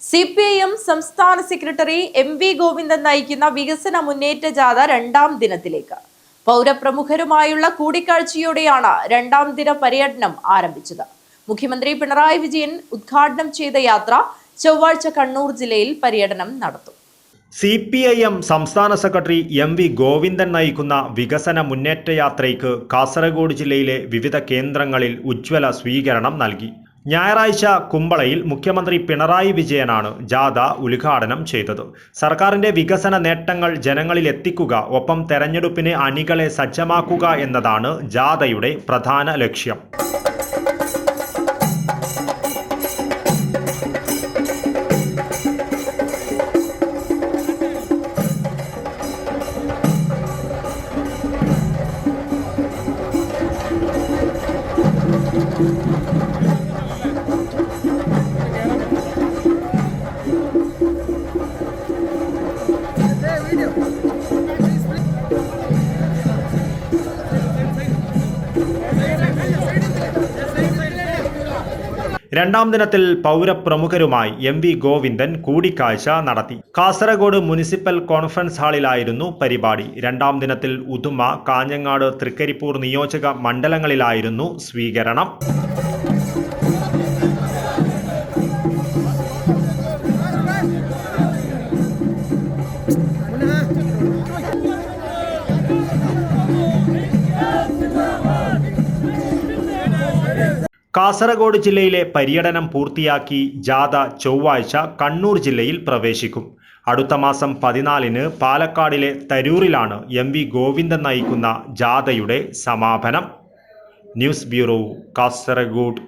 CPIM സംസ്ഥാന secretary MV Govindan നയിക്കുന്ന വികസന മുന്നേറ്റ ജാഥ രണ്ടാം ദിനത്തിലേക്ക്. പൗരപ്രമുഖരുമായുള്ള കൂടിക്കാഴ്ചയോടെയാണ് രണ്ടാം ദിന പര്യടനം ആരംഭിച്ചത്. മുഖ്യമന്ത്രി പിണറായി വിജയൻ ഉദ്ഘാടനം ചെയ്ത യാത്ര ചൊവ്വാഴ്ച കണ്ണൂർ ജില്ലയിൽ പര്യടനം നടത്തും. CPIM സംസ്ഥാന സെക്രട്ടറി MV ഗോവിന്ദൻ നയിക്കുന്ന വികസന മുന്നേറ്റ യാത്രയ്ക്ക് കാസർഗോഡ് ജില്ലയിലെ വിവിധ കേന്ദ്രങ്ങളിൽ ഉജ്ജ്വല സ്വീകരണം നൽകി. ഞായറാഴ്ച കുമ്പളയിൽ മുഖ്യമന്ത്രി പിണറായി വിജയനാണ് ജാഥ ഉദ്ഘാടനം ചെയ്തത്. സർക്കാരിന്റെ വികസന നേട്ടങ്ങൾ ജനങ്ങളിൽ എത്തിക്കുക, ഒപ്പം തെരഞ്ഞെടുപ്പിന് അണികളെ സജ്ജമാക്കുക എന്നതാണ് ജാഥയുടെ പ്രധാന ലക്ഷ്യം. രണ്ടാം ദിനത്തിൽ പൗരപ്രമുഖരുമായി MV ഗോവിന്ദൻ കൂടിക്കാഴ്ച നടത്തി. കാസർഗോഡ് മുനിസിപ്പൽ കോൺഫറൻസ് ഹാളിലായിരുന്നു പരിപാടി. രണ്ടാം ദിനത്തിൽ ഉദുമ, കാഞ്ഞങ്ങാട്, തൃക്കരിപ്പൂർ നിയോജക മണ്ഡലങ്ങളിലായിരുന്നു സ്വീകരണം. കാസർഗോഡ് ജില്ലയിലെ പര്യടനം പൂർത്തിയാക്കി ജാഥ ചൊവ്വാഴ്ച കണ്ണൂർ ജില്ലയിൽ പ്രവേശിക്കും. അടുത്ത മാസം 14-ന് പാലക്കാടിലെ തരൂരിലാണ് MV ഗോവിന്ദൻ നയിക്കുന്ന ജാഥയുടെ സമാപനം. News bureau, Kasaragod.